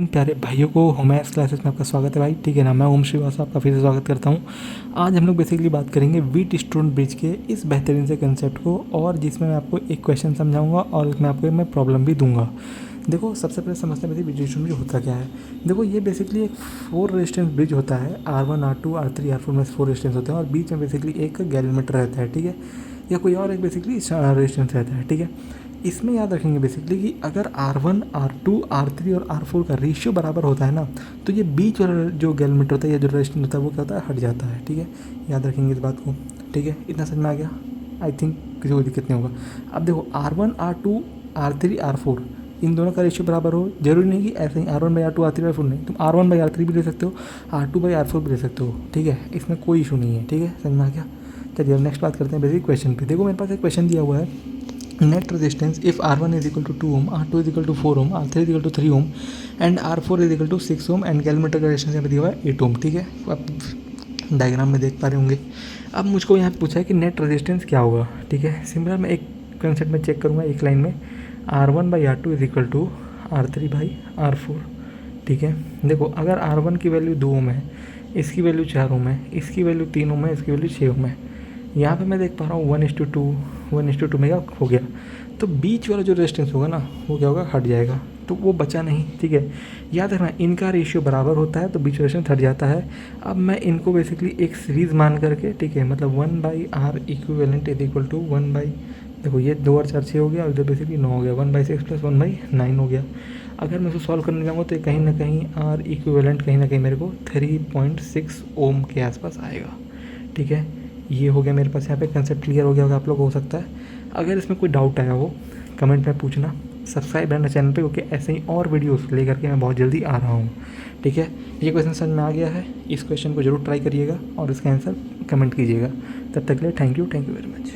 प्यारे भाइयों को होमैथ्स क्लासेस में आपका स्वागत है भाई। ठीक है ना, मैं ओम श्रीवास्तव आपका फिर से स्वागत करता हूँ। आज हम लोग बेसिकली बात करेंगे वीट स्टोन ब्रिज के इस बेहतरीन से कंसेप्ट को, और जिसमें मैं आपको एक क्वेश्चन समझाऊंगा और उसमें आपको मैं प्रॉब्लम भी दूंगा। देखो, सबसे पहले समझते हैं वीट स्टोन ब्रिज होता क्या है। देखो, ये बेसिकली एक 4 रेजिस्टेंस ब्रिज होता है। R1 R2 R3 R4 में 4 रेजिस्टेंस होते हैं और बीच में बेसिकली एक गैलोमीटर रहता है। ठीक है, या कोई और एक बेसिकली रेजिस्टेंस रहता है। ठीक है, इसमें याद रखेंगे बेसिकली कि अगर R1 R2 R3 और R4 का रेशियो बराबर होता है ना, तो ये बीच वाला जो गैलोमीटर होता है या जो रेजिस्टेंस होता है वो क्या होता है, हट जाता है। ठीक है, याद रखेंगे इस बात को। ठीक है, इतना समझ में आ गया। आई थिंक किसी को दिक्कत नहीं होगा। अब देखो, R1 R2 R3 R4 इन दोनों का रेशियो बराबर हो, जरूरी नहीं कि ऐसे ही R1/R2 R3/4 नहीं, तुम R1/R3 भी ले सकते हो, R2/R4 भी ले सकते हो। ठीक है, इसमें कोई इशू नहीं है। ठीक है, समझ में आ गया। चलिए अब नेक्स्ट बात करते हैं बेसिक क्वेश्चन पे। देखो, मेरे पास एक क्वेश्चन दिया हुआ है, net resistance if R1 is equal to 2 ohm, R2 is equal to 4 ohm, R3 is equal to 3 ohm and R4 is equal to 6 ohm and galvanometer का रेजिस्टेंस यहाँ पे दिया हुआ है 8 ohm। ठीक है, आप डायग्राम में देख पा रहे होंगे। अब मुझको यहाँ पूछा है कि नेट रेजिस्टेंस क्या होगा। ठीक है, सिंपल मैं एक कंसेप्ट में चेक करूँगा एक लाइन में, R1/R2 is equal to R3/R4। ठीक है, देखो अगर R1 की वैल्यू 2 ओम है, इसकी वैल्यू 4 ओम है, इसकी वैल्यू 3 ओम है, इसकी वैल्यू 6 ओम है। यहाँ पे मैं देख पा रहा हूँ 1:2 मेगा हो गया। तो बीच वाला जो रेजिस्टेंस होगा ना, वो क्या होगा, हट जाएगा, तो वो बचा नहीं। ठीक है, याद रखना इनका रेशियो बराबर होता है तो बीच रेजिस्टेंस हट जाता है। अब मैं इनको बेसिकली एक सीरीज़ मान करके, ठीक है, मतलब 1/R equivalent is equal to 1/, देखो ये 2 और 4 6 हो गया और इधर बेसिकली 9 हो गया, 1/6 प्लस 1/9 हो गया। अगर मैं उसको सॉल्व करने जाऊँगा तो कहीं ना कहीं R इक्विवेलेंट कहीं ना कहीं मेरे को 3.6 ओम के आसपास आएगा। ठीक है, ये हो गया मेरे पास। यहाँ पे कंसेप्ट क्लियर हो गया होगा आप लोग, हो सकता है। अगर इसमें कोई डाउट आया हो कमेंट में पूछना, सब्सक्राइब रहना चैनल पे, क्योंकि ऐसे ही और वीडियोस लेकर के मैं बहुत जल्दी आ रहा हूँ। ठीक है, ये क्वेश्चन समझ में आ गया है, इस क्वेश्चन को जरूर ट्राई करिएगा और इसका आंसर कमेंट कीजिएगा। तब तक के लिए थैंक यू वेरी मच।